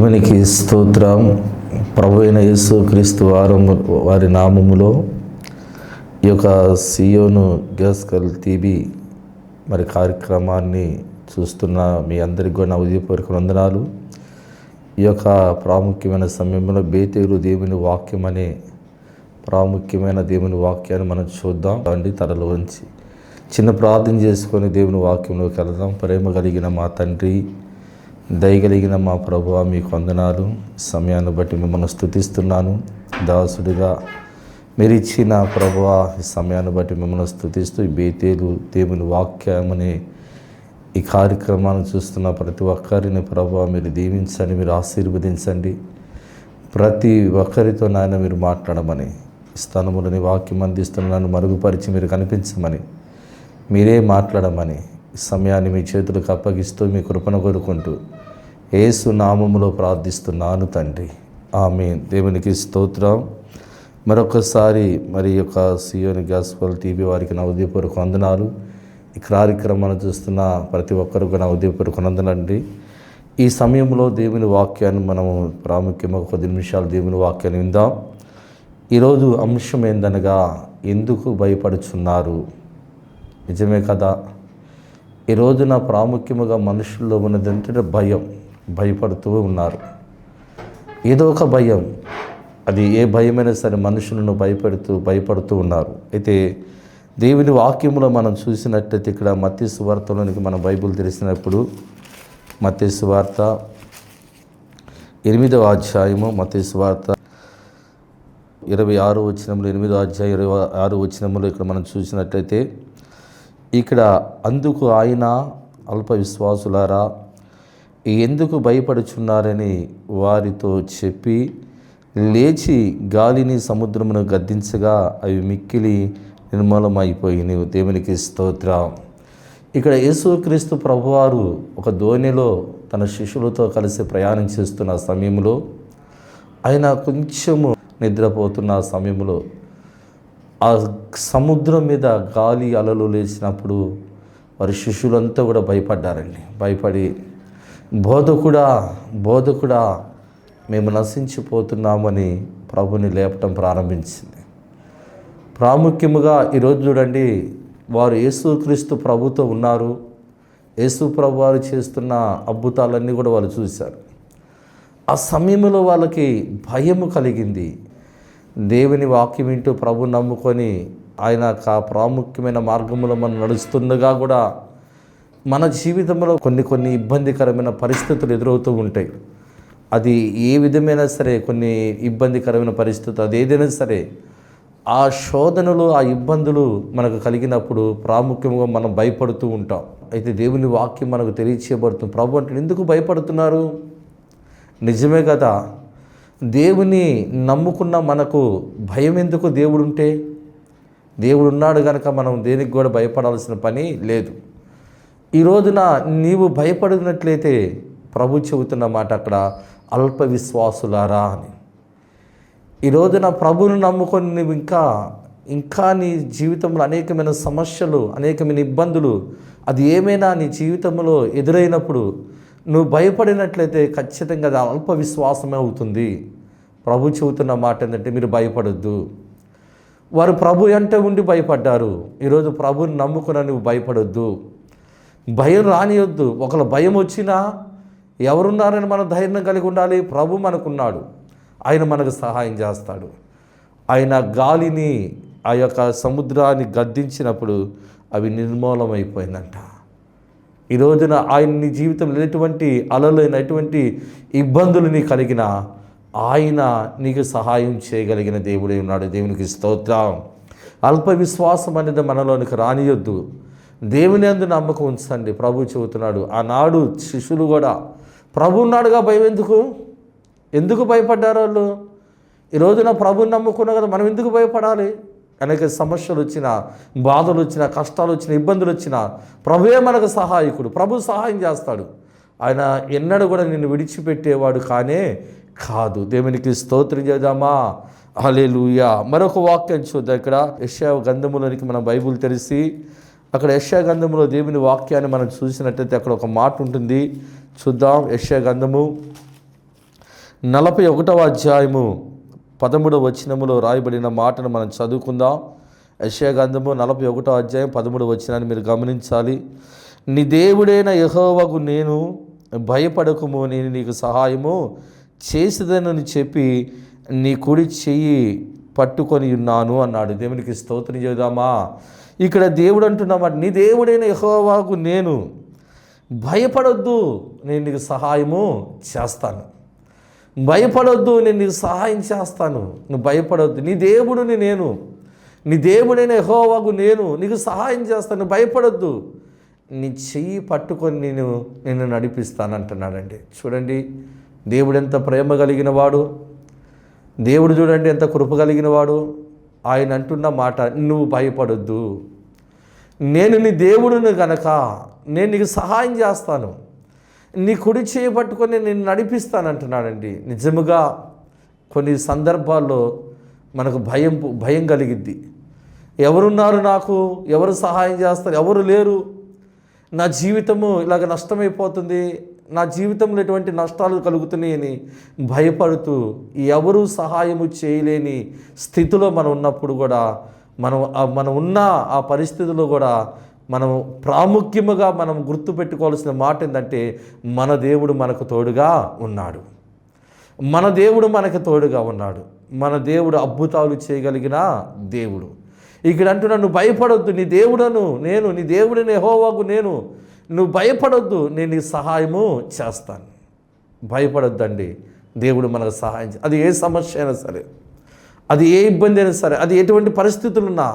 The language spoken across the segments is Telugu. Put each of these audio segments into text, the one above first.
దేవునికి స్తోత్రం. ప్రభు అయిన యేసు క్రీస్తు వారి నామములో ఈ యొక్క సియోను గాస్పెల్ టీవీ మరి కార్యక్రమాన్ని చూస్తున్న మీ అందరికీ కూడా నా ఉదయపూర్వక వందనాలు. ఈ యొక్క ప్రాముఖ్యమైన సమయంలో బేతేలు దేవుని వాక్యం అనే ప్రాముఖ్యమైన దేవుని వాక్యాన్ని మనం చూద్దాం. అండి తరలో ఉంచి చిన్న ప్రార్థన చేసుకొని దేవుని వాక్యంలోకి వెళదాం. ప్రేమ కలిగిన మా తండ్రి, దయగలిగిన మా ప్రభువా, మీకు వందనాలు. సమయాన్ని బట్టి మిమ్మల్ని స్తుతిస్తున్నాను. దాసుడిగా మీరు ఇచ్చిన ప్రభువా ఈ సమయాన్ని బట్టి మిమ్మల్ని స్తుతిస్తూ ఈ బేతేలు దేవుని వాక్యమనే ఈ కార్యక్రమాన్ని చూస్తున్న ప్రతి ఒక్కరిని ప్రభువా మీరు దీవించండి, మీరు ఆశీర్వదించండి. ప్రతి ఒక్కరితో నాయన మీరు మాట్లాడమని, స్థానములని వాక్యం అందిస్తున్నాను మరుగుపరిచి మీరు కనిపించమని, మీరే మాట్లాడమని ఈ సమయాన్ని మీ చేతులకు అప్పగిస్తూ మీ కృపను కోరుకుంటూ యేసు నామములో ప్రార్థిస్తున్నాను తండ్రి, ఆమేన్. దేవునికి స్తోత్రం. మరొకసారి మరి యొక్క సియోను గాస్పెల్ టీవీ వారికి నా ఉదయపూర్వక వందనాలు. ఈ కార్యక్రమాన్ని చూస్తున్న ప్రతి ఒక్కరికి నా ఉదయపూర్వక వందనాలండి. ఈ సమయంలో దేవుని వాక్యాన్ని మనము ప్రాముఖ్యంగా 10 నిమిషాలు దేవుని వాక్యాన్ని విందాం. ఈరోజు అంశం ఏందనగా, ఎందుకు భయపడుచున్నారు? నిజమే కదా. ఈ రోజున ప్రాముఖ్యముగా మనుషుల్లో ఉన్నది ఏంటంటే భయపడుతూ ఉన్నారు. ఏదో ఒక భయం, అది ఏ భయమైనా సరే మనుషులను భయపడుతూ ఉన్నారు. అయితే దేవుని వాక్యంలో మనం చూసినట్టయితే ఇక్కడ మత్తయి సువార్తలోనికి మన బైబిల్ తెరిచినప్పుడు మత్తయి సువార్త 8వ అధ్యాయము, మత్తయి సువార్త 26వ వచనంలో, 8వ అధ్యాయం 26వ వచనంలో ఇక్కడ మనం చూసినట్టయితే ఇక్కడ అందుకు ఆయన, అల్ప విశ్వాసులారా ఎందుకు భయపడుచున్నారని వారితో చెప్పి లేచి గాలిని సముద్రమును గద్దించగా అవి మిక్కిలి నిర్మూలమైపోయినవి. దేవునికి స్తోత్రం. ఇక్కడ యేసుక్రీస్తు ప్రభువారు ఒక దోణిలో తన శిష్యులతో కలిసి ప్రయాణం చేస్తున్న సమయంలో, ఆయన కొంచెము నిద్రపోతున్న సమయంలో ఆ సముద్రం మీద గాలి అలలు లేచినప్పుడు వారి శిష్యులంతా కూడా భయపడ్డారండి. భయపడి బోధకుడా మేము నశించిపోతున్నామని ప్రభుని లేపటం ప్రారంభించింది. ప్రాముఖ్యముగా ఈరోజు చూడండి, వారు యేసుక్రీస్తు ప్రభుతో ఉన్నారు. యేసు ప్రభు వారు చేస్తున్న అద్భుతాలన్నీ కూడా వాళ్ళు చూశారు. ఆ సమయంలో వాళ్ళకి భయము కలిగింది. దేవుని వాక్యం వింటూ ప్రభు నమ్ముకొని ఆయన ప్రాముఖ్యమైన మార్గంలో మనం నడుస్తుండగా కూడా మన జీవితంలో కొన్ని ఇబ్బందికరమైన పరిస్థితులు ఎదురవుతూ ఉంటాయి. అది ఏ విధమైనా సరే, కొన్ని ఇబ్బందికరమైన పరిస్థితులు అది ఏదైనా సరే, ఆ శోధనలు, ఆ ఇబ్బందులు మనకు కలిగినప్పుడు ప్రాముఖ్యంగా మనం భయపడుతూ ఉంటాం. అయితే దేవుని వాక్యం మనకు తెలియచేయబడుతుంది. ప్రభు అంటే ఎందుకు భయపడుతున్నారు? నిజమే కదా. దేవుని నమ్ముకున్న మనకు భయం ఎందుకు? దేవుడు ఉన్నాడు కనుక మనం దేనికి కూడా భయపడాల్సిన పని లేదు. ఈ రోజున నీవు భయపడినట్లయితే ప్రభు చెబుతున్న మాట అక్కడ, అల్ప విశ్వాసులారా అని. ఈ రోజున ప్రభువును నమ్ముకొని నువ్వు ఇంకా నీ జీవితంలో అనేకమైన సమస్యలు, అనేకమైన ఇబ్బందులు, అది ఏమైనా నీ జీవితంలో ఎదురైనప్పుడు నువ్వు భయపడినట్లయితే ఖచ్చితంగా అది అల్ప విశ్వాసమే అవుతుంది. ప్రభు చెబుతున్న మాట ఏంటంటే, మీరు భయపడొద్దు. వారు ప్రభు అంటే ఉండి భయపడ్డారు. ఈరోజు ప్రభుని నమ్ముకున్న నువ్వు భయపడొద్దు, భయం రానియొద్దు. ఒకవేళ భయం వచ్చినా ఎవరున్నారని మనం ధైర్యం కలిగి ఉండాలి. ప్రభు మనకున్నాడు, ఆయన మనకు సహాయం చేస్తాడు. ఆయన గాలిని, ఆ యొక్క సముద్రాన్ని గద్దించినప్పుడు అవి నిర్మూలమైపోయిందంట. ఈ రోజున ఆయన నీ జీవితంలో ఎటువంటి అలలైన, ఎటువంటి ఇబ్బందులు నీ కలిగిన ఆయన నీకు సహాయం చేయగలిగిన దేవుడే ఉన్నాడు. దేవునికి స్తోత్రం. అల్ప విశ్వాసం అనేది మనలోనికి రానియొద్దు. దేవుని యందు నమ్మకం ఉంచండి. ప్రభు చెబుతున్నాడు. ఆనాడు శిష్యులు కూడా ప్రభు ఉన్నాడుగా భయం ఎందుకు భయపడ్డారు వాళ్ళు? ఈ రోజున ప్రభుని నమ్ముకున్నా కదా, మనం ఎందుకు భయపడాలి? అనేక సమస్యలు వచ్చినా, బాధలు వచ్చినా, కష్టాలు వచ్చినా, ఇబ్బందులు వచ్చినా ప్రభువే మనకు సహాయకుడు. ప్రభు సహాయం చేస్తాడు. ఆయన ఎన్నడూ కూడా నిన్ను విడిచిపెట్టేవాడు కాదు. దేవునికి స్తోత్రం చేద్దామా? హల్లెలూయా. మరొక వాక్యం చూద్దాం. ఇక్కడ యెషయా గ్రంథములోనికి మన బైబిల్ తెరిచి అక్కడ యెషయా గ్రంథములో దేవుని వాక్యాన్ని మనం చూసినట్టయితే అక్కడ ఒక మాట ఉంటుంది. చూద్దాం. యెషయా గ్రంథము 41వ అధ్యాయము 13వ వచనములో రాయబడిన మాటను మనం చదువుకుందాం. యెషయా గ్రంథము 41వ అధ్యాయం 13వ వచనాన్ని మీరు గమనించాలి. నీ దేవుడైన యెహోవాకు నేను భయపడకుము, నేను నీకు సహాయము చేసేదనని చెప్పి నీ కుడి చెయ్యి పట్టుకొని ఉన్నాను అన్నాడు. దేవునికి స్తోత్రం చేద్దామా. ఇక్కడ దేవుడు అంటున్నామాట, నీ దేవుడైన యెహోవాకు నేను భయపడొద్దు, నేను నీకు సహాయము చేస్తాను. భయపడొద్దు, నేను నీకు సహాయం చేస్తాను. నువ్వు భయపడొద్దు, నీ దేవుడిని నేను, నీ దేవుడైన యెహోవాకు నేను నీకు సహాయం చేస్తాను. భయపడొద్దు, నీ చెయ్యి పట్టుకొని నిన్ను నడిపిస్తాను అంటున్నాడండి. చూడండి, దేవుడు ఎంత ప్రేమ కలిగిన వాడు, దేవుడు చూడండి ఎంత కృప కలిగిన వాడు. ఆయన అంటున్న మాట, నువ్వు భయపడొద్దు, నేను నీ దేవుడిని గనక నేను నీకు సహాయం చేస్తాను, నీ కుడి చేయి పట్టుకొని నేను నడిపిస్తానంటున్నాడండి. నిజముగా కొన్ని సందర్భాల్లో మనకు భయం కలిగిద్ది. ఎవరున్నారు నాకు, ఎవరు సహాయం చేస్తారు, ఎవరు లేరు, నా జీవితము ఇలాగ నష్టమైపోతుంది, నా జీవితంలో ఎటువంటి నష్టాలు కలుగుతున్నాయని భయపడుతూ ఎవరు సహాయము చేయలేని స్థితిలో మనం ఉన్నప్పుడు కూడా మనం ఉన్న ఆ పరిస్థితిలో కూడా మనం ప్రాముఖ్యముగా మనం గుర్తుపెట్టుకోవాల్సిన మాట ఏంటంటే, మన దేవుడు మనకు తోడుగా ఉన్నాడు. మన దేవుడు మనకు తోడుగా ఉన్నాడు. మన దేవుడు అద్భుతాలు చేయగలిగిన దేవుడు. ఇక్కడ అంటున్నా, నువ్వు భయపడొద్దు, నీ దేవుడను నేను, నీ దేవుడిని యెహోవాకు నేను, నువ్వు భయపడొద్దు, నేను నీకు సహాయము చేస్తాను. భయపడొద్దండి, దేవుడు మనకు సహాయం అది ఏ సమస్య అయినా సరే, అది ఏ ఇబ్బంది అయినా సరే, అది ఎటువంటి పరిస్థితులున్నా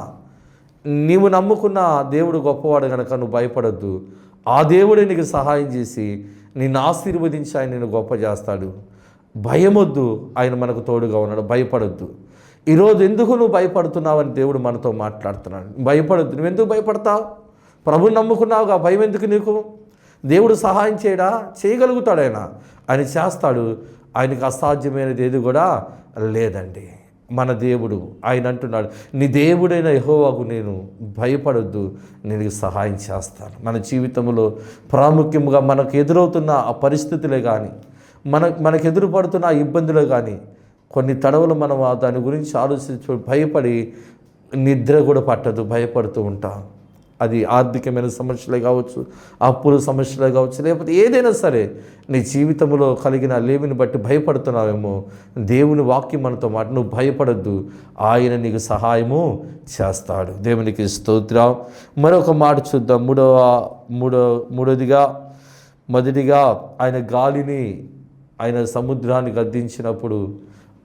నీవు నమ్ముకున్న దేవుడు గొప్పవాడు కనుక నువ్వు భయపడొద్దు. ఆ దేవుడే నీకు సహాయం చేసి నిన్ను ఆశీర్వదించి ఆయన నిన్ను గొప్ప చేస్తాడు. భయమొద్దు, ఆయన మనకు తోడుగా ఉన్నాడు. భయపడొద్దు. ఈరోజు ఎందుకు నువ్వు భయపడుతున్నావని దేవుడు మనతో మాట్లాడుతున్నాడు. భయపడొద్దు. నువ్వెందుకు భయపడతావు? ప్రభుని నమ్ముకున్నావుగా, భయం ఎందుకు నీకు? దేవుడు సహాయం చేయగలుగుతాడు. ఆయన చేస్తాడు. ఆయనకు అసాధ్యమైనది ఏది కూడా లేదండి. మన దేవుడు ఆయన అంటున్నాడు, నీ దేవుడైన యెహోవాకు నేను భయపడొద్దు, నేను సహాయం చేస్తాను. మన జీవితంలో ప్రాముఖ్యంగా మనకు ఎదురవుతున్న ఆ పరిస్థితులే కానీ, మనకు ఎదురుపడుతున్న ఆ ఇబ్బందులే కానీ, కొన్ని తడవలు మనం దాని గురించి ఆలోచించి భయపడి నిద్ర కూడా పట్టదు, భయపడుతూ ఉంటాం. అది ఆర్థికమైన సమస్యలే కావచ్చు, అప్పుల సమస్యలే కావచ్చు, లేకపోతే ఏదైనా సరే నీ జీవితంలో కలిగిన లేమిని బట్టి భయపడుతున్నావేమో, దేవుని వాక్యం మనతో మాట, నువ్వు భయపడొద్దు, ఆయన నీకు సహాయము చేస్తాడు. దేవునికి స్తోత్రం. మరొక మాట చూద్దాం. మొదటిగా ఆయన గాలిని, ఆయన సముద్రాన్ని గద్దించినప్పుడు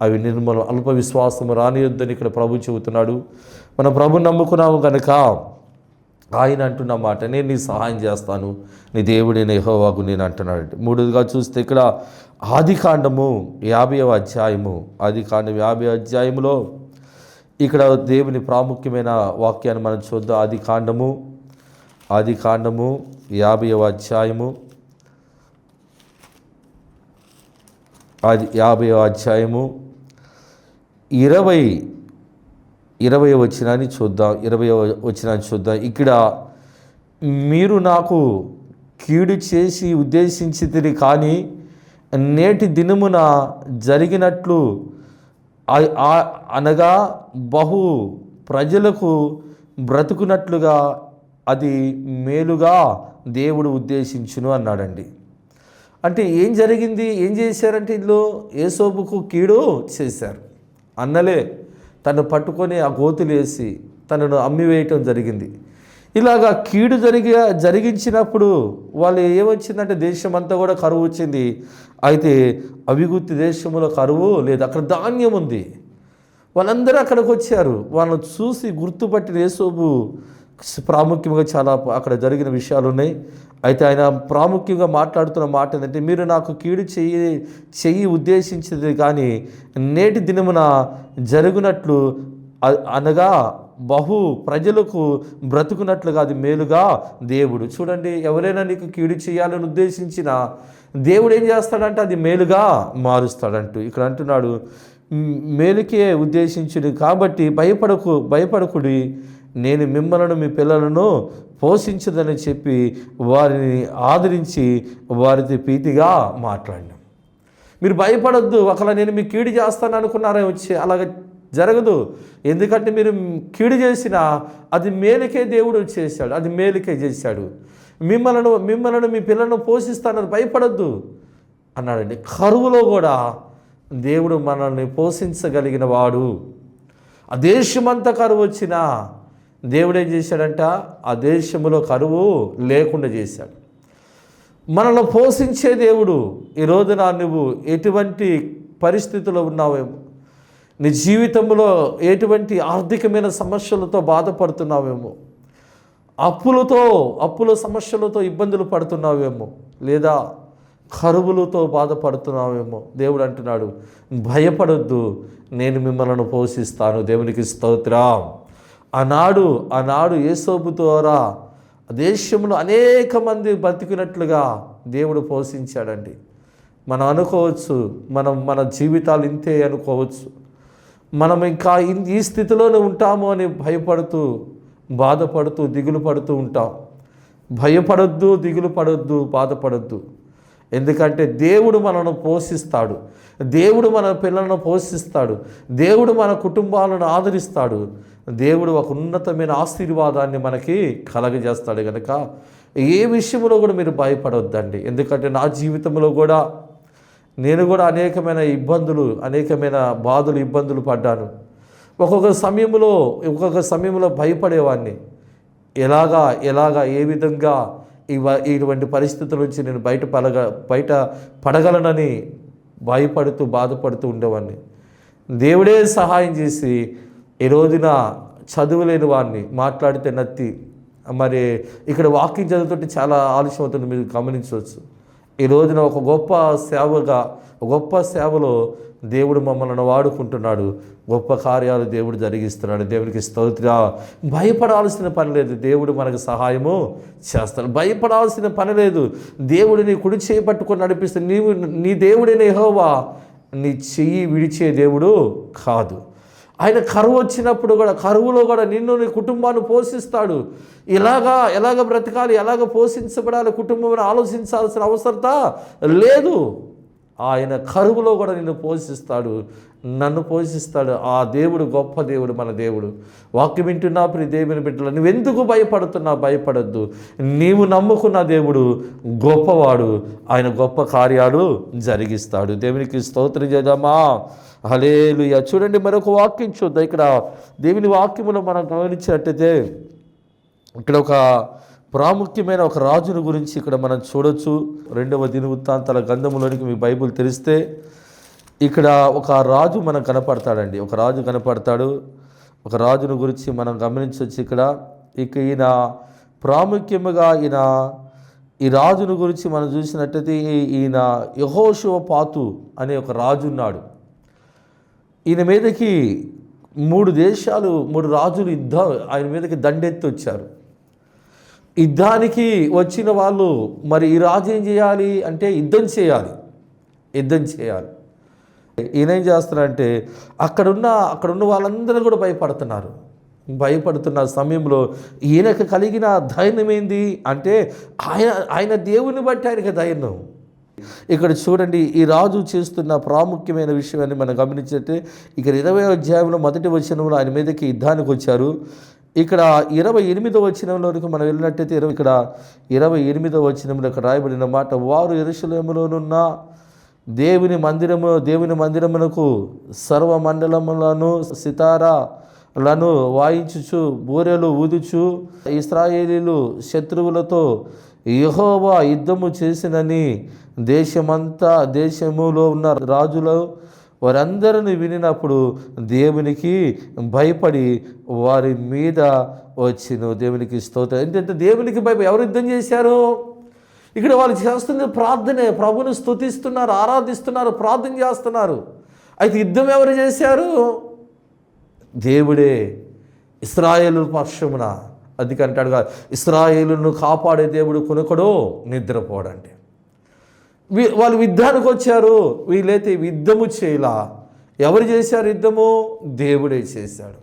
అవి నిర్మలం, అల్ప విశ్వాసము రానియొద్దని ఇక్కడ ప్రభు చెబుతున్నాడు. మన ప్రభు నమ్ముకున్నాము కనుక ఆయన అంటున్న మాట, నేను నీ సహాయం చేస్తాను, నీ దేవుడైన యెహోవాకు నేను అంటున్నాడు. మూడోదిగా చూస్తే ఇక్కడ ఆదికాండము 50వ అధ్యాయము, ఆదికాండం 50వ అధ్యాయములో ఇక్కడ దేవుని ప్రాముఖ్యమైన వాక్యాన్ని మనం చూద్దాం. ఆదికాండము 50వ అధ్యాయము, 50వ అధ్యాయము 20వ వచనాన్ని చూద్దాం. 20వ వచనాన్ని చూద్దాం. ఇక్కడ మీరు నాకు కీడు చేసి ఉద్దేశించితిరి, కానీ నేటి దినమున జరిగినట్లు అనగా బహు ప్రజలకు బ్రతుకున్నట్లుగా అది మేలుగా దేవుడు ఉద్దేశించును అన్నాడండి. అంటే ఏం జరిగింది, ఏం చేశారంటే ఇందులో యేసోబుకు కీడు చేశారు. అన్నలే తను పట్టుకొని ఆ గోతులు వేసి తనను అమ్మివేయటం జరిగింది. ఇలాగా కీడు జరిగించినప్పుడు వాళ్ళు ఏమొచ్చిందంటే దేశమంతా కూడా కరువు వచ్చింది. అయితే అభివృద్ధి దేశంలో కరువు లేదు, అక్కడ ధాన్యం ఉంది. వాళ్ళందరూ అక్కడికి వచ్చారు. వాళ్ళని చూసి గుర్తుపట్టిన యేసోబు ప్రాముఖ్యంగా చాలా అక్కడ జరిగిన విషయాలు ఉన్నాయి. అయితే ఆయన ప్రాముఖ్యంగా మాట్లాడుతున్న మాట ఏంటంటే, మీరు నాకు కీడు చెయ్యి ఉద్దేశించింది, కానీ నేటి దినమున జరుగునట్లు అనగా బహు ప్రజలకు బ్రతుకున్నట్లుగా అది మేలుగా దేవుడు. చూడండి, ఎవరైనా నీకు కీడు చేయాలని ఉద్దేశించినా దేవుడు ఏం చేస్తాడంటే అది మేలుగా మారుస్తాడంటూ ఇక్కడ అంటున్నాడు. మేలుకే ఉద్దేశించుడు కాబట్టి భయపడకుడి, నేను మిమ్మలను మీ పిల్లలను పోషించదని చెప్పి వారిని ఆదరించి వారితో ప్రీతిగా మాట్లాడినాం. మీరు భయపడొద్దు, ఒకవేళ నేను మీకు కీడు చేస్తాను అనుకున్నారే వచ్చి, అలాగ జరగదు. ఎందుకంటే మీరు కీడు చేసినా అది మేలుకే దేవుడు చేశాడు, అది మేలుకే చేశాడు. మిమ్మల్ని మీ పిల్లలను పోషిస్తానని భయపడొద్దు అన్నాడండి. కరువులో కూడా దేవుడు మనల్ని పోషించగలిగిన వాడు. ఆ దేశమంతా కరువు వచ్చినా దేవుడు ఏం చేశాడంట, ఆ దేశంలో కరువు లేకుండా చేశాడు. మనల్ని పోషించే దేవుడు. ఈ రోజున నువ్వు ఎటువంటి పరిస్థితుల్లో ఉన్నావేమో, నీ జీవితంలో ఎటువంటి ఆర్థికమైన సమస్యలతో బాధపడుతున్నావేమో, అప్పుల సమస్యలతో ఇబ్బందులు పడుతున్నావేమో, లేదా కరువులతో బాధపడుతున్నావేమో, దేవుడు అంటున్నాడు భయపడొద్దు, నేను మిమ్మల్ని పోషిస్తాను. దేవునికి స్తోత్రం. ఆనాడు యేసోబు ద్వారా దేశంలో అనేక మంది బతికినట్లుగా దేవుడు పోషించాడండి. మనం అనుకోవచ్చు, మన జీవితాలు ఇంతే అనుకోవచ్చు, మనం ఇంకా ఈ స్థితిలోనే ఉంటాము అని భయపడుతూ బాధపడుతూ దిగులు పడుతూ ఉంటాం. భయపడొద్దు, దిగులు పడొద్దు, బాధపడొద్దు. ఎందుకంటే దేవుడు మనను పోషిస్తాడు, దేవుడు మన పిల్లలను పోషిస్తాడు, దేవుడు మన కుటుంబాలను ఆదరిస్తాడు, దేవుడు ఒక ఉన్నతమైన ఆశీర్వాదాన్ని మనకి కలగజేస్తాడు. కనుక ఏ విషయంలో కూడా మీరు భయపడొద్దండి. ఎందుకంటే నా జీవితంలో కూడా నేను కూడా అనేకమైన బాధలు ఇబ్బందులు పడ్డాను. ఒక్కొక్క సమయంలో భయపడేవాడిని. ఎలాగా ఏ విధంగా ఇటువంటి పరిస్థితుల నుంచి నేను బయట పడగలనని భయపడుతూ బాధపడుతూ ఉండేవాడిని. దేవుడే సహాయం చేసి ఈ రోజున చదువులేని వాడిని, మాట్లాడితే నత్తి, మరి ఇక్కడ వాక్యం చదువుతుంటే చాలా ఆలస్యం అవుతుంది, మీరు గమనించవచ్చు. ఈ రోజున ఒక గొప్ప సేవలో దేవుడు మమ్మల్ని వాడుకుంటున్నాడు, గొప్ప కార్యాలు దేవుడు జరిగిస్తున్నాడు. దేవునికి స్తోత్రం. భయపడాల్సిన పని లేదు, దేవుడు మనకు సహాయము చేస్తాడు. భయపడాల్సిన పని లేదు. దేవుడు నీ కుడి చేయి పట్టుకొని నడిపిస్తే నీ దేవుడైన యెహోవా నీ చెయ్యి విడిచే దేవుడు కాదు. ఆయన కరువు వచ్చినప్పుడు కూడా, కరువులో కూడా నిన్ను నీ కుటుంబాన్ని పోషిస్తాడు. ఎలాగ బ్రతకాలి, ఎలాగ పోషించబడాలి కుటుంబం ఆలోచించాల్సిన అవసరత లేదు. ఆయన కరువులో కూడా నిన్ను పోషిస్తాడు, నన్ను పోషిస్తాడు. ఆ దేవుడు గొప్ప దేవుడు, మన దేవుడు. వాక్యం వింటున్నా ప్రియ దేవుని బిడ్డలు, నువ్వెందుకు భయపడొద్దు. నీవు నమ్ముకున్న దేవుడు గొప్పవాడు, ఆయన గొప్ప కార్యాలు జరిగిస్తాడు. దేవునికి స్తోత్రం చేద్దామా. హల్లెలూయా. చూడండి, మరొక వాక్యం చూద్దాం. ఇక్కడ దేవుని వాక్యములో మనం గమనించినట్టయితే ఇక్కడ ఒక ప్రాముఖ్యమైన ఒక రాజుని గురించి ఇక్కడ మనం చూడొచ్చు. 2వ దినవృత్తాంతాల గ్రంథంలోనికి మీ బైబిల్ తెరిస్తే ఇక్కడ ఒక రాజు మనకు కనపడతాడండి. ఒక రాజుని గురించి మనం గమనించవచ్చు. ఇక ఈయన ప్రాముఖ్యముగా ఈ రాజుని గురించి మనం చూసినట్టయితే ఈయన యెహోషువపాతు అనే ఒక రాజు ఉన్నాడు. ఈయన మీదకి 3 రాజులు ఆయన మీదకి దండెత్తి వచ్చారు. యుద్ధానికి వచ్చిన వాళ్ళు మరి ఈ రాజు ఏం చేయాలి అంటే యుద్ధం చేయాలి. ఈయన ఏం చేస్తున్నారంటే అక్కడున్న వాళ్ళందరూ కూడా భయపడుతున్న సమయంలో ఈయనకు కలిగిన ధైర్యం ఏంది అంటే ఆయన దేవుని బట్టి ఆయనకి ధైర్యం. ఇక్కడ చూడండి, ఈ రాజు చేస్తున్న ప్రాముఖ్యమైన విషయాన్ని మనం గమనించితే ఇక్కడ 20వ అధ్యాయంలో 1వ వచనంలో ఆయన మీదకి యుద్ధానికి వచ్చారు. ఇక్కడ 28వ వచనంలోనికి మనం వెళ్ళినట్టయితే ఇక్కడ 28వ వచనంలో ఇక్కడ రాయబడిన మాట, వారు యెరూషలేములోనున్న దేవుని మందిరమునకు సర్వమండలములను సితారాలను వాయించుచు బూరెలు ఊదుచు ఇశ్రాయేలీలు శత్రువులతో యెహోవా యుద్ధము చేసినని దేశములో ఉన్న రాజులు వారందరిని వినినప్పుడు దేవునికి భయపడి వారి మీద వచ్చిన. దేవునికి స్తోత్రం. ఏంటంటే దేవునికి భయపడి ఎవరు యుద్ధం చేశారు? ఇక్కడ వాళ్ళు చేస్తుంది ప్రార్థనే, ప్రభుని స్తుతిస్తున్నారు, ఆరాధిస్తున్నారు, ప్రార్థన చేస్తున్నారు. అయితే యుద్ధం ఎవరు చేశారు? దేవుడే. ఇశ్రాయేలు పక్షమున అందుకంటాడు కాదు, ఇశ్రాయేలును కాపాడే దేవుడు కొనుకడో నిద్రపోడండి. వాళ్ళు యుద్ధానికి వచ్చారు, వీళ్ళైతే యుద్ధము చేయలా. ఎవరు చేశారు యుద్ధము? దేవుడే చేశాడు.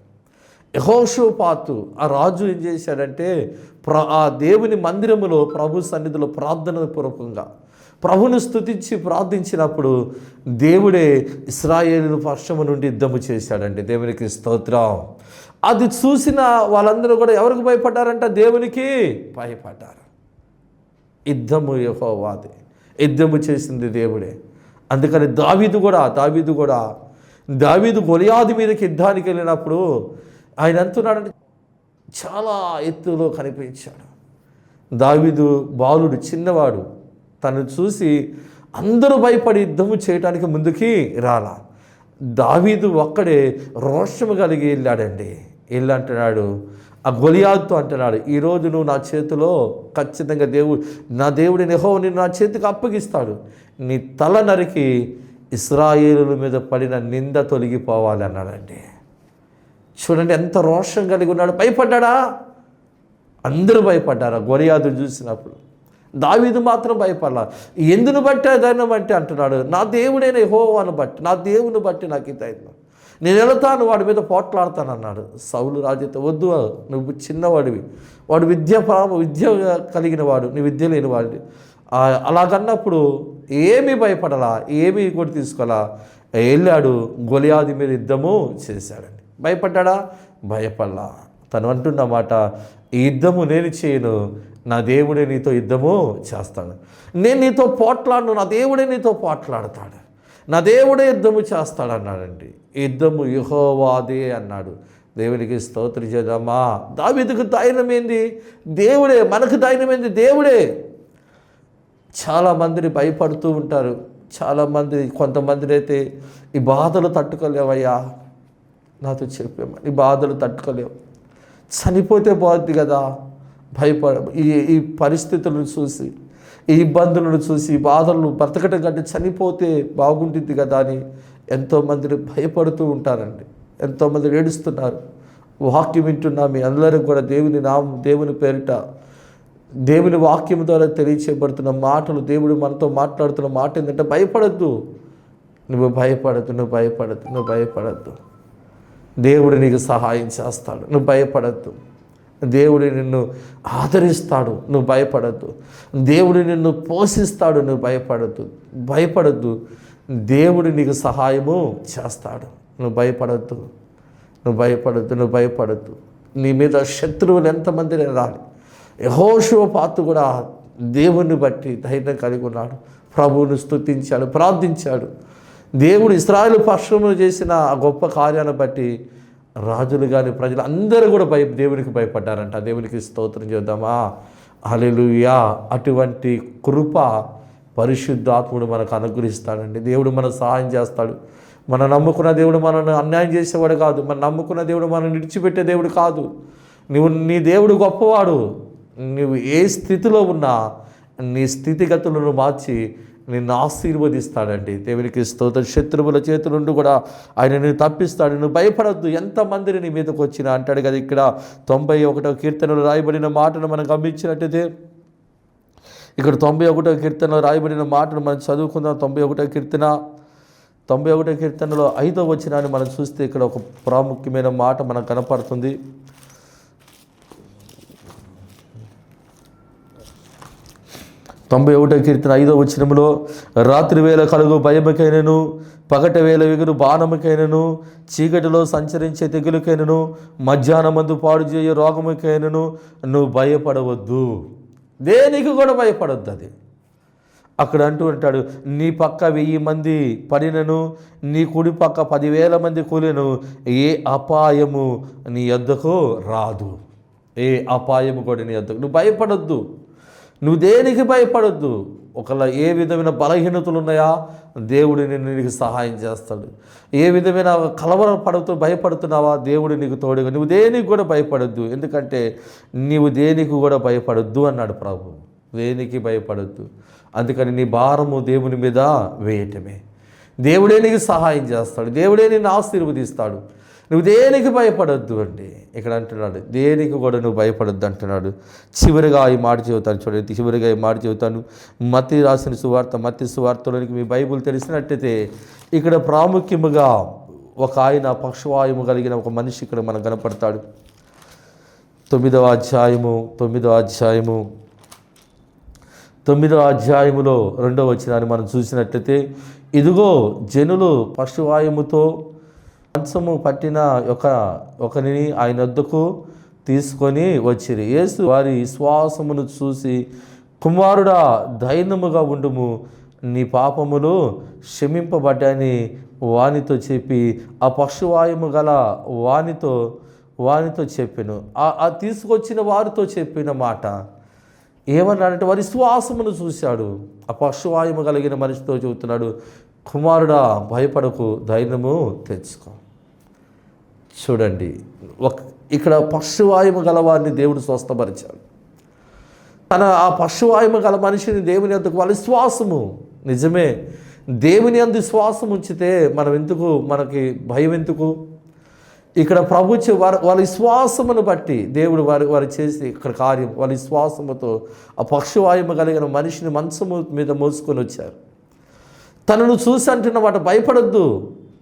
యెహోషువపాతు ఆ రాజు ఏం చేశాడంటే ఆ దేవుని మందిరములో ప్రభు సన్నిధిలో ప్రార్థన పూర్వకంగా ప్రభుని స్తుతించి ప్రార్థించినప్పుడు దేవుడే ఇశ్రాయేలు పక్షము నుండి యుద్ధము చేశాడండి. దేవునికి స్తోత్రం. అది చూసిన వాళ్ళందరూ కూడా ఎవరికి భయపడ్డారంట? దేవునికి భయపడ్డారు. యుద్ధము యెహోవాది, యుద్ధము చేసింది దేవుడే. అందుకని దావీదు గొలియాదు మీదకి యుద్ధానికి వెళ్ళినప్పుడు ఆయన అంటున్నాడంటే చాలా ఎత్తులో కనిపించాడు. దావీదు బాలుడు, చిన్నవాడు. తను చూసి అందరూ భయపడి యుద్ధము చేయడానికి ముందుకి రాలా. దావీదు ఒక్కడే రోషము కలిగి వెళ్ళాడండి. వెళ్ళి అంటున్నాడు, ఆ గొలియాతుతో అంటున్నాడు, ఈరోజు నువ్వు నా చేతిలో ఖచ్చితంగా నా దేవుడిని యెహోవా నిన్ను నా చేతికి అప్పగిస్తాడు. నీ తల నరికి ఇశ్రాయేలుల మీద పడిన నింద తొలగిపోవాలి అన్నాడండి. చూడండి ఎంత రోషం కలిగి ఉన్నాడు. భయపడ్డా? అందరూ భయపడ్డారు గొలియాతును చూసినప్పుడు. దావీదు మాత్రం భయపడలా. ఎందును బట్టి ధైర్యం అంటే అంటున్నాడు, నా దేవుడైన యెహోవాను బట్టి, నా దేవుని బట్టి నాకు ఈ ధైర్యం, నేను వెళతాను, వాడి మీద పోట్లాడతాను అన్నాడు. సౌలు రాజుతో, వద్దు, నువ్వు చిన్నవాడివి, వాడు విద్య కలిగిన వాడు, నీ విద్య లేని వాడివి. అలాగన్నప్పుడు ఏమీ భయపడలా, ఏమీ కూడా తీసుకోవాలా. వెళ్ళాడు, గొలియాదు మీద యుద్ధము చేశాడండి. భయపడ్డా? భయపడలా. తను అంటున్నమాట, ఈ యుద్ధము నేను చేయను, నా దేవుడే నీతో యుద్ధము చేస్తాడు. నేను నీతో పోట్లాడను, నా దేవుడే నీతో పోట్లాడతాడు, నా దేవుడే యుద్ధము చేస్తాడు అన్నాడండి. యుద్ధము యెహోవాదే అన్నాడు. దేవునికి స్తోత్రం చేద్దామా. దావీదుకు ధైర్యం ఏంది? దేవుడే. మనకు ధైర్యం ఏంది? దేవుడే. చాలామందిని భయపడుతూ ఉంటారు. కొంతమందిని అయితే ఈ బాధలు తట్టుకోలేవయ్యా, నాతో చెప్పామా, ఈ బాధలు తట్టుకోలేవు, చనిపోతే బాగుంది కదా, ఈ పరిస్థితులను చూసి, ఈ ఇబ్బందులను చూసి, ఈ బాధలను బ్రతకటం కంటే చనిపోతే బాగుంటుంది కదా అని ఎంతోమందిని భయపడుతూ ఉంటారండి. ఎంతోమంది ఏడుస్తున్నారు. వాక్యం వింటున్నా మీ అందరికీ కూడా దేవుని పేరిట, దేవుని వాక్యం ద్వారా తెలియచేయబడుతున్న మాటలు, దేవుడు మనతో మాట్లాడుతున్న మాట ఏంటంటే, భయపడద్దు, నువ్వు భయపడద్దు, దేవుడు నీకు సహాయం చేస్తాడు, నువ్వు భయపడద్దు, దేవుడు నిన్ను ఆదరిస్తాడు, నువ్వు భయపడద్దు, దేవుడు నిన్ను పోషిస్తాడు, నువ్వు భయపడద్దు, దేవుడు నీకు సహాయము చేస్తాడు, నువ్వు భయపడద్దు. నీ మీద శత్రువులు ఎంతమంది రాలి. యెహోషువపాతు కూడా దేవుని బట్టి ధైర్యం కలిగి ఉన్నాడు. ప్రభువును స్తుతించాడు, ప్రార్థించాడు. దేవుడు ఇశ్రాయేలు పక్షంలో చేసిన ఆ గొప్ప కార్యాన్ని బట్టి రాజులు కానీ ప్రజలు అందరూ కూడా దేవునికి భయపడ్డారంట. దేవునికి స్తోత్రం చేద్దామా. హల్లెలూయా. అటువంటి కృప పరిశుద్ధాత్ముడు మనకు అనుగ్రహిస్తాడండి. దేవుడు మనకు సహాయం చేస్తాడు. మనం నమ్ముకున్న దేవుడు మనల్ని అన్యాయం చేసేవాడు కాదు. మనం నమ్ముకున్న దేవుడు మనల్ని విడిచిపెట్టే దేవుడు కాదు. నీ దేవుడు గొప్పవాడు. నువ్వు ఏ స్థితిలో ఉన్నా నీ స్థితిగతులను మార్చి నిన్ను ఆశీర్వదిస్తాడండి. దేవునికి స్తోత్రం. శత్రువుల చేతుల నుండి కూడా ఆయన నిన్ను తప్పిస్తాడు. నువ్వు భయపడద్దు, ఎంతమందిని నీ మీదకి వచ్చినా అంటాడు కదా. ఇక్కడ 91వ కీర్తనలో రాయబడిన మాటను మనం గమనించినట్టయితే, ఇక్కడ 91వ కీర్తనలో రాయబడిన మాటను మనం చదువుకుందాం. 91వ కీర్తనలో 5వ వచనాన్ని మనం చూస్తే ఇక్కడ ఒక ప్రాముఖ్యమైన మాట మనకు కనపడుతుంది. 91వ కీర్తన 5వ వచనంలో, రాత్రి వేళ కలుగు భయముకైనను, పగట వేళ ఎగురు బాణముకైనను, చీకటిలో సంచరించే తెగులుకైనను, మధ్యాహ్నమందు పాడు చేయే రోగముకైనను నువ్వు భయపడవద్దు. దేనికి కూడా భయపడొద్దు. అది అక్కడ అంటాడు, నీ పక్క 1000 మంది పడినను, నీ కుడి పక్క 10,000 మంది కూలిను, ఏ అపాయము నీ యొద్దకు రాదు. ఏ అపాయము కూడా నీ యొద్దకు. నువ్వు భయపడొద్దు. నువ్వు దేనికి భయపడొద్దు. ఒకవేళ ఏ విధమైన బలహీనతలు ఉన్నాయా, దేవుడు నీకు సహాయం చేస్తాడు. ఏ విధమైన భయపడుతున్నావా, దేవుడు నీకు తోడుగా. నువ్వు దేనికి కూడా భయపడొద్దు. ఎందుకంటే నీవు దేనికి కూడా భయపడొద్దు అన్నాడు ప్రభు. దేనికి భయపడొద్దు. అందుకని నీ భారము దేవుని మీద వేయటమే. దేవుడే నీకు సహాయం చేస్తాడు. దేవుడే నిన్ను ఆశీర్వదిస్తాడు. నువ్వు దేనికి భయపడొద్దు అండి. ఇక్కడ అంటున్నాడు, దేనికి కూడా నువ్వు భయపడొద్దు అంటున్నాడు. చివరిగా ఈ మాట చెబుతాను చూడండి. చివరిగా ఈ మాట చెబుతాను. మత్తయి రాసిన సువార్త, మత్తయి సువార్తలోనికి మీ బైబుల్ తెలిసినట్టయితే ఇక్కడ ప్రాముఖ్యముగా ఒక ఆయన పక్షవాయుము కలిగిన ఒక మనిషి ఇక్కడ మనకు కనపడతాడు. 9వ అధ్యాయము 9వ అధ్యాయములో 2వ వచనాన్ని మనం చూసినట్లయితే, ఇదిగో జనులు పశువాయుముతో మంచము పట్టిన ఒకరిని ఆయన వద్దకు తీసుకొని వచ్చిరి. యేసు వారి విశ్వాసమును చూసి, కుమారుడా ధైర్యముగా ఉండుము, నీ పాపములు క్షమింపబడ్డాయని వానితో చెప్పి ఆ పశువాయుము గల వానితో చెప్పెను. ఆ తీసుకొచ్చిన వారితో చెప్పిన మాట ఏమన్నాడంటే, వారి విశ్వాసమును చూశాడు. ఆ పశువాయుము కలిగిన మనిషితో చెబుతున్నాడు, కుమారుడా భయపడకు, ధైర్యము తెచ్చుకో. చూడండి, ఇక్కడ పశువాయుము గల వారిని దేవుడు స్వస్థపరిచాడు. ఆ పశువాయుము గల మనిషిని దేవుని అందుకు వాళ్ళ విశ్వాసము నిజమే. దేవుని అందు విశ్వాసం ఉంచితే మనకి భయం ఎందుకు? ఇక్కడ ప్రభు వాళ్ళ విశ్వాసమును బట్టి దేవుడు వారు చేసి ఇక్కడ కార్యం వాళ్ళ విశ్వాసముతో ఆ పశువాయుము కలిగిన మనిషిని మంచము మీద మోసుకొని వచ్చారు. తనను చూసి అంటున్నమాట, భయపడొద్దు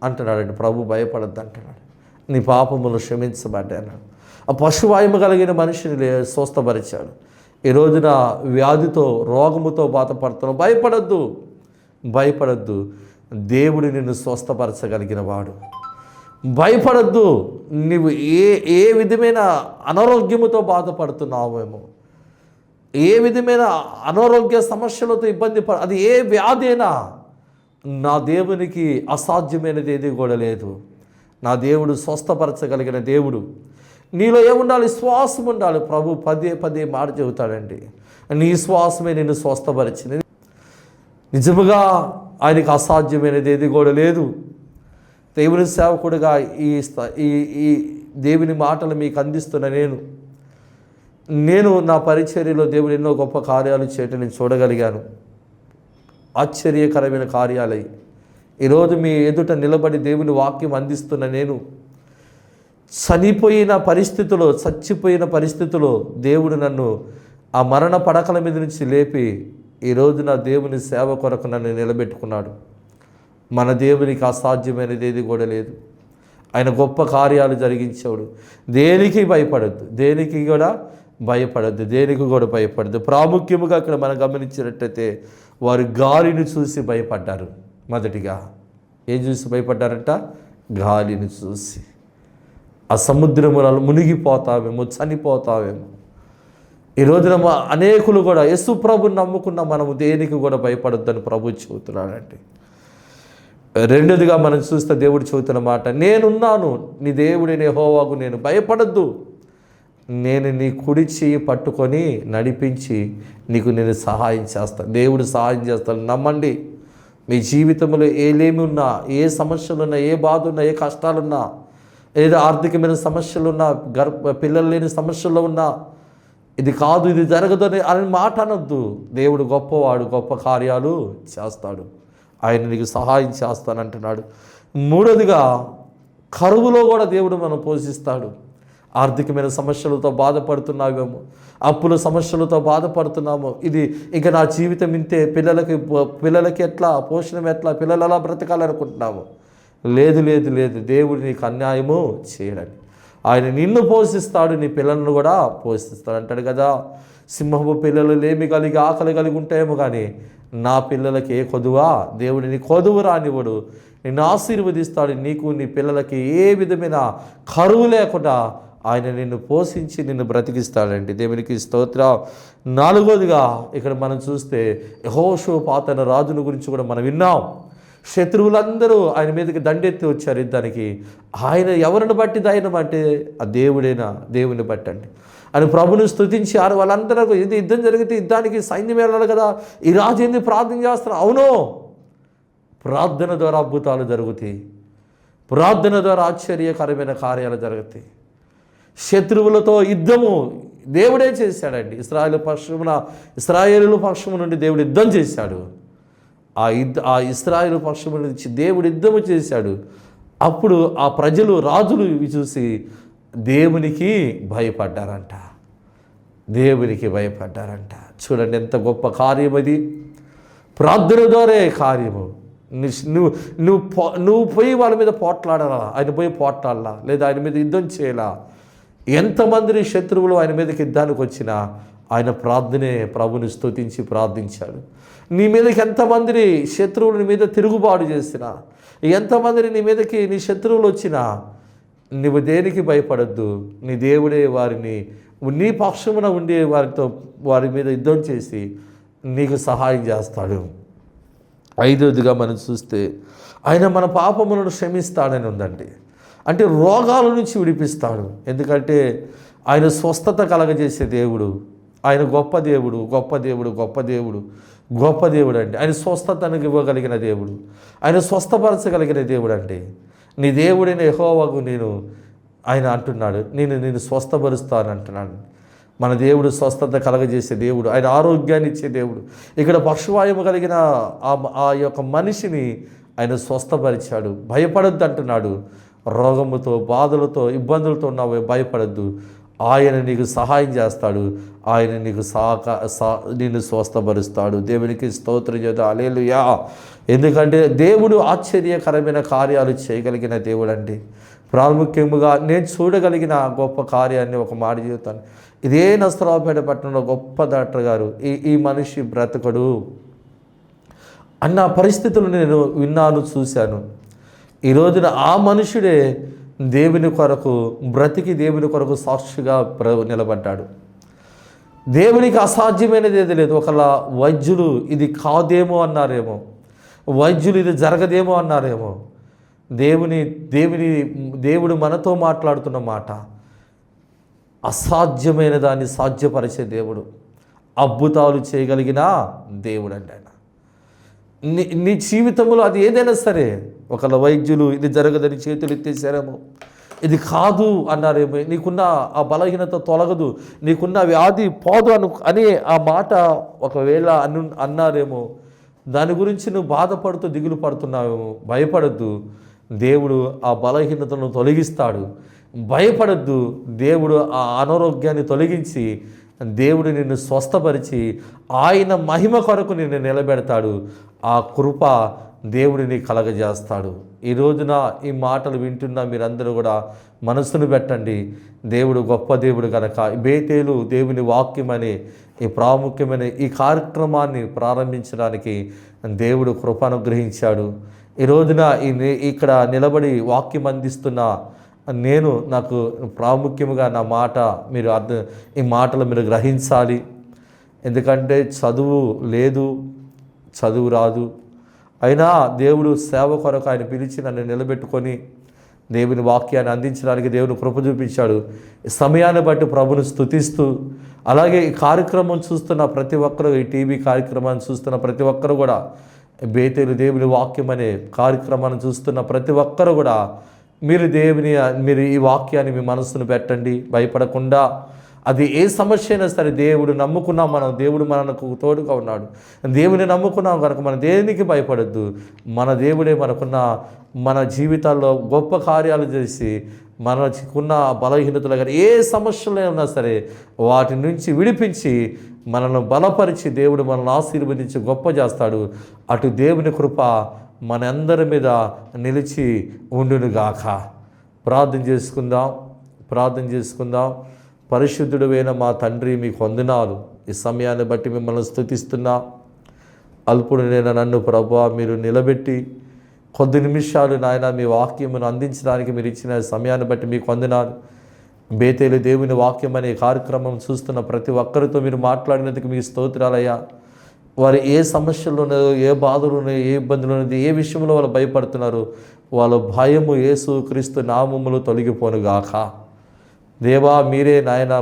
అంటున్నాడండి ప్రభు. భయపడద్దు అంటున్నాడు, నీ పాపములు క్షమించబడ్డాను. ఆ పశువాయుము కలిగిన మనిషిని స్వస్థపరిచాడు. ఈ రోజున వ్యాధితో రోగముతో బాధపడుతున్నావు, భయపడద్దు. దేవుడు నిన్ను స్వస్థపరచగలిగిన వాడు. భయపడద్దు. నువ్వు ఏ విధమైన అనారోగ్యముతో బాధపడుతున్నావేమో, ఏ విధమైన అనారోగ్య సమస్యలతో ఇబ్బంది అది ఏ వ్యాధైనా, నా దేవునికి అసాధ్యమైనది ఏది కూడా లేదు. నా దేవుడు స్వస్థపరచగలిగిన దేవుడు. నీలో ఏముండాలి? విశ్వాసం ఉండాలి. ప్రభు పదే మాట చెబుతాడండి, నీ విశ్వాసమే నిన్ను స్వస్థపరిచింది. నిజముగా ఆయనకి అసాధ్యమైనది ఏది కూడా లేదు. దేవుని సేవకుడిగా ఈ దేవుని మాటలు మీకు అందిస్తున్న నేను నా పరిచర్యలో దేవుడు ఎన్నో గొప్ప కార్యాలు చేయటం నేను చూడగలిగాను. ఆశ్చర్యకరమైన కార్యాలై ఈరోజు మీ ఎదుట నిలబడి దేవుని వాక్యం అందిస్తున్న నేను, చచ్చిపోయిన పరిస్థితిలో దేవుడు నన్ను ఆ మరణ పడకల మీద నుంచి లేపి ఈరోజు నా దేవుని సేవ కొరకు నన్ను నిలబెట్టుకున్నాడు. మన దేవునికి అసాధ్యమైనది ఏది కూడా లేదు. ఆయన గొప్ప కార్యాలు జరిగించాడు. దేనికి భయపడద్దు, దేనికి కూడా భయపడద్దు. ప్రాముఖ్యముగా అక్కడ మనం గమనించినట్టయితే వారు గాలిని చూసి భయపడ్డారు. మొదటిగా ఏం చూసి భయపడ్డారంట? గాలిని చూసి. ఆ సముద్రములలో మునిగిపోతావేమో, చనిపోతావేమో. ఈ రోజున అనేకులు కూడా యేసు ప్రభుని నమ్ముకున్న మనము దేనికి కూడా భయపడొద్దని ప్రభు చెబుతున్నాడంటే. రెండోదిగా మనం చూస్తే దేవుడు చెబుతున్న మాట, నేనున్నాను, నీ దేవుడైన యెహోవాకు నేను భయపడద్దు, నేను నీ కుడి చెయ్యి పట్టుకొని నడిపించి నేను సహాయం చేస్తాను. దేవుడు సహాయం చేస్తాను. నమ్మండి. మీ జీవితంలో ఏలేమి ఉన్నా, ఏ సమస్యలున్నా, ఏ బాధ ఉన్నా, ఏ కష్టాలున్నా, ఏదో ఆర్థికమైన సమస్యలున్నా, పిల్లలు లేని సమస్యల్లో ఉన్నా, ఇది కాదు, ఇది జరగదు అని మాట అనొద్దు. దేవుడు గొప్పవాడు, గొప్ప కార్యాలు చేస్తాడు. ఆయన నీకు సహాయం చేస్తానంటున్నాడు. మూడోదిగా కరువులో కూడా దేవుడు మనం పోషిస్తాడు. ఆర్థికమైన సమస్యలతో బాధపడుతున్నావేమో, అప్పుల సమస్యలతో బాధపడుతున్నామో, ఇది ఇక నా జీవితం ఇంతే, పిల్లలకి ఎట్లా పోషణ ఎట్లా, పిల్లలు ఎలా బ్రతకాలనుకుంటున్నాము. లేదు, దేవుడు నీకు అన్యాయము చేయడని. ఆయన నిన్ను పోషిస్తాడు, నీ పిల్లలను కూడా పోషిస్తాడు అంటాడు కదా. సింహపు పిల్లలు లేమి కలిగి ఆకలి కలిగి ఉంటాయేమో, కానీ నా పిల్లలకి ఏ కొదువా, దేవుడు నీ కొదువు రానివ్వడు, నిన్ను ఆశీర్వదిస్తాడు. నీకు నీ పిల్లలకి ఏ విధమైన కరువు లేకుండా ఆయన నిన్ను పోషించి నిన్ను బ్రతికిస్తాడండి. దేవునికి స్తోత్రం. నాలుగోదిగా ఇక్కడ మనం చూస్తే యెహోషాపాతు రాజును గురించి కూడా మనం విన్నాం. శత్రువులందరూ ఆయన మీదకి దండెత్తి వచ్చారు యుద్ధానికి. ఆయన ఎవరిని బట్టి ధైర్యం అంటే ఆ దేవుని బట్టి అండి. ఆయన ప్రభుని స్తుతించి వాళ్ళందరూ ఇది యుద్ధం జరిగితే యుద్ధానికి సైన్యం వెళ్ళాలి కదా, ఈ రాజు ఏంది ప్రార్థన చేస్తున్నారు? అవును, ప్రార్థన ద్వారా అద్భుతాలు జరుగుతాయి, ప్రార్థన ద్వారా ఆశ్చర్యకరమైన కార్యాలు జరుగుతాయి. శత్రువులతో యుద్ధము దేవుడే చేశాడండి. ఇశ్రాయేలు పక్షము నుండి దేవుడు యుద్ధం చేశాడు. ఆ ఇశ్రాయేలు పక్షము నుంచి దేవుడు యుద్ధము చేశాడు. అప్పుడు ఆ ప్రజలు, రాజులు ఇవి చూసి దేవునికి భయపడ్డారంట. చూడండి ఎంత గొప్ప కార్యం అది. ప్రార్థన ద్వారా కార్యము. నువ్వు పోయి వాళ్ళ మీద పోట్లాడాలా, ఆయన పోయి పోట్లాడాలా, లేదా ఆయన మీద యుద్ధం చేయాలా. ఎంతమంది శత్రువులు ఆయన మీదకి యుద్ధానికి వచ్చినా ఆయన ప్రార్థనే ప్రభుని స్తుతించి ప్రార్థించాడు. నీ మీదకి ఎంతమందిని శత్రువులు నీ మీద తిరుగుబాటు చేసినా, ఎంతమందిని నీ మీదకి నీ శత్రువులు వచ్చినా నువ్వు దేనికి భయపడద్దు. నీ దేవుడే వారిని నీ పక్షమున ఉండే వారి మీద యుద్ధం చేసి నీకు సహాయం చేస్తాడు. ఐదవదిగా మనం చూస్తే ఆయన మన పాపములను క్షమిస్తాడని ఉందండి. అంటే రోగాల నుంచి విడిపిస్తాడు. ఎందుకంటే ఆయన స్వస్థత కలగజేసే దేవుడు. ఆయన గొప్ప దేవుడు, గొప్ప దేవుడు, గొప్ప దేవుడు, గొప్ప దేవుడు అండి. ఆయన స్వస్థతను ఇవ్వగలిగిన దేవుడు, ఆయన స్వస్థపరచగలిగిన దేవుడు అండి. నీ దేవుడైన యెహోవాకు ఆయన అంటున్నాడు, నేను స్వస్థపరుస్తాను అంటున్నాడు. మన దేవుడు స్వస్థత కలగజేసే దేవుడు, ఆయన ఆరోగ్యాన్ని ఇచ్చే దేవుడు. ఇక్కడ పక్షవాయువు కలిగిన ఆ యొక్క మనిషిని ఆయన స్వస్థపరిచాడు. భయపడొద్దు అంటున్నాడు. రోగముతో, బాధలతో, ఇబ్బందులతో ఉన్నావు, భయపడద్దు. ఆయన నీకు సహాయం చేస్తాడు. ఆయన నీకు నిన్ను స్వస్థపరుస్తాడు. దేవునికి స్తోత్రం చేద్దాం. హల్లెలూయా. ఎందుకంటే దేవుడు ఆశ్చర్యకరమైన కార్యాలు చేయగలిగిన దేవుడు అండి. ప్రాముఖ్యముగా నేను చూడగలిగిన గొప్ప కార్యాన్ని ఒక మాట చెబుతాను. ఇదే నస్తరావుపేట పట్టణంలో గొప్ప డాక్టర్ గారు ఈ మనిషి బ్రతకడు అన్న పరిస్థితులు నేను విన్నాను, చూశాను. ఈ రోజున ఆ మనుషుడే దేవుని కొరకు బ్రతికి దేవుని కొరకు సాక్షిగా నిలబడ్డాడు. దేవునికి అసాధ్యమైనది ఏది లేదు. ఒకలా వైద్యులు ఇది కాదేమో అన్నారేమో, వైద్యులు ఇది జరగదేమో అన్నారేమో. దేవుడు మనతో మాట్లాడుతున్న మాట అసాధ్యమైన దాన్ని సాధ్యపరిచే దేవుడు, అద్భుతాలు చేయగలిగిన దేవుడు అండి ఆయన. నీ జీవితంలో అది ఏదైనా సరే, ఒకళ్ళ వైద్యులు ఇది జరగదని చేతులు ఎత్తేసారేమో, ఇది కాదు అన్నారేమో, నీకున్న ఆ బలహీనత తొలగదు, నీకున్న వ్యాధి పోదు అనే ఆ మాట ఒకవేళ అన్నారేమో, దాని గురించి నువ్వు బాధపడుతూ దిగులు పడుతున్నావేమో. భయపడద్దు, దేవుడు ఆ బలహీనతను తొలగిస్తాడు. భయపడద్దు, దేవుడు ఆ అనారోగ్యాన్ని తొలగించి దేవుడు నిన్ను స్వస్థపరిచి ఆయన మహిమ కొరకు నిన్ను నిలబెడతాడు. ఆ కృప దేవుడిని కలగజేస్తాడు. ఈ రోజున ఈ మాటలు వింటున్న మీరందరూ కూడా మనసును పెట్టండి. దేవుడు గొప్ప దేవుడు కనుక బేతేలు దేవుని వాక్యం అనే ఈ ప్రాముఖ్యమైన ఈ కార్యక్రమాన్ని ప్రారంభించడానికి దేవుడు కృప అనుగ్రహించాడు. ఈ రోజున ఇక్కడ నిలబడి వాక్యం అందిస్తున్న నాకు ప్రాముఖ్యముగా నా మాట మీరు ఈ మాటలు మీరు గ్రహించాలి. ఎందుకంటే చదువు లేదు, చదువు రాదు, అయినా దేవుడు సేవ కొరకు ఆయన పిలిచి నన్ను నిలబెట్టుకొని దేవుని వాక్యాన్ని అందించడానికి దేవుని కృప చూపించాడు. సమయాన్ని బట్టి ప్రభుని స్తుతిస్తూ, అలాగే ఈ కార్యక్రమం చూస్తున్న ప్రతి ఒక్కరు, ఈ టీవీ కార్యక్రమాన్ని చూస్తున్న ప్రతి ఒక్కరు కూడా, బేతేలు దేవుని వాక్యం అనే కార్యక్రమాన్ని చూస్తున్న ప్రతి ఒక్కరు కూడా మీరు ఈ వాక్యాన్ని మీ మనస్సును పెట్టండి. భయపడకుండా, అది ఏ సమస్య అయినా సరే దేవుడు నమ్ముకున్నాం, దేవుడు మనకు తోడుగా ఉన్నాడు, దేవుని నమ్ముకున్నాం కనుక మనం దేనికి భయపడద్దు. మన దేవుడే మన జీవితాల్లో గొప్ప కార్యాలు చేసి మనకున్న బలహీనతలు కానీ ఏ సమస్యలు ఉన్నా సరే వాటి నుంచి విడిపించి మనల్ని బలపరిచి దేవుడు మనల్ని ఆశీర్వదించి గొప్ప చేస్తాడు. అటు దేవుని కృప మనందరి మీద నిలిచి ఉండునుగాక. ప్రార్థన చేసుకుందాం. పరిశుద్ధుడైన మా తండ్రి, మీకు వందనాలు. ఈ సమయాన్ని బట్టి మిమ్మల్ని స్తుతిస్తున్నా. అల్పుడైన నన్ను ప్రభువా మీరు నిలబెట్టి కొద్ది నిమిషాలు నాయన మీ వాక్యమును అందించడానికి మీరు ఇచ్చిన సమయాన్ని బట్టి మీకు వందనాలు. బేతేలు దేవుని వాక్యం అనే కార్యక్రమం చూస్తున్న ప్రతి ఒక్కరితో మీరు మాట్లాడినందుకు మీకు స్తోత్రాలయ్యా. వారు ఏ సమస్యలు ఉన్నాయో, ఏ బాధలు ఉన్నాయో, ఏ ఇబ్బందులు ఉన్నది, ఏ విషయంలో వాళ్ళు భయపడుతున్నారు, వాళ్ళ భయము యేసు క్రీస్తు నామములో తొలగిపోనుగాక. దేవా మీరే నాయన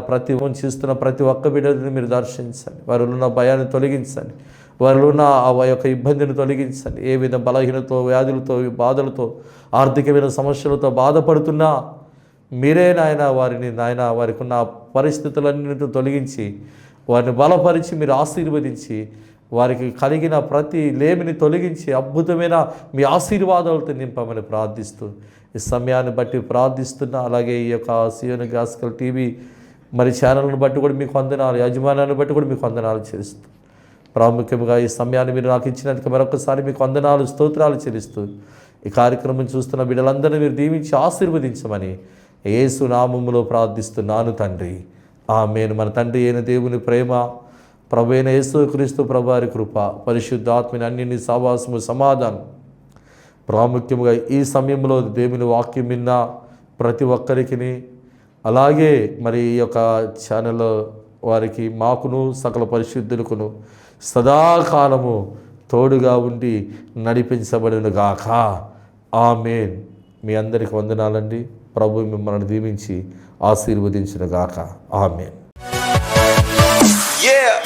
చేస్తున్న ప్రతి ఒక్క బిడ్డని మీరు దర్శించండి. వారిలో ఉన్న భయాన్ని తొలగించండి, వారిలో ఉన్న ఆ యొక్క ఇబ్బందిని తొలగించండి. ఏ విధ బలహీనతో, వ్యాధులతో, బాధలతో, ఆర్థికమైన సమస్యలతో బాధపడుతున్నా మీరే వారికి ఉన్న పరిస్థితులన్నింటినీ తొలగించి వారిని బలపరిచి మీరు ఆశీర్వదించి వారికి కలిగిన ప్రతి లేమిని తొలగించి అద్భుతమైన మీ ఆశీర్వాదాలతో నింపమని ప్రార్థిస్తూ ఈ సమయాన్ని బట్టి ప్రార్థిస్తున్నా. అలాగే ఈ యొక్క సియోను గాస్కల్ టీవీ ఛానల్ని బట్టి కూడా మీకు వందనాలు, యజమానాన్ని బట్టి కూడా మీకు వందనాలు చేస్తూ, ప్రాముఖ్యంగా ఈ సమయాన్ని మీరు నాకు ఇచ్చినందుకు మరొకసారి మీకు వందనాలు, స్తోత్రాలు చెల్లిస్తూ ఈ కార్యక్రమం చూస్తున్న బిడ్డలందరినీ మీరు దీవించి ఆశీర్వదించమని యేసు నామములో ప్రార్థిస్తున్నాను తండ్రి. ఆమేన్. మన తండ్రి అయిన దేవుని ప్రేమ, ప్రభు అయిన యేసుక్రీస్తు ప్రభువారి కృప, పరిశుద్ధాత్మని అన్నిని సహవాసము, సమాధానం, ప్రాముఖ్యంగా ఈ సమయంలో దేవుని వాక్యం విన్న ప్రతి ఒక్కరికి, అలాగే మరి ఈ యొక్క ఛానల్ వారికి, మాకును సకల పరిశుద్ధులకును సదాకాలము తోడుగా ఉండి నడిపించబడును గాక. ఆమేన్. మీ అందరికి వందనాలండి. ప్రభు మిమ్మల్ని దీవించి ఆశీర్వదించును గాక. ఆమేన్. Yeah.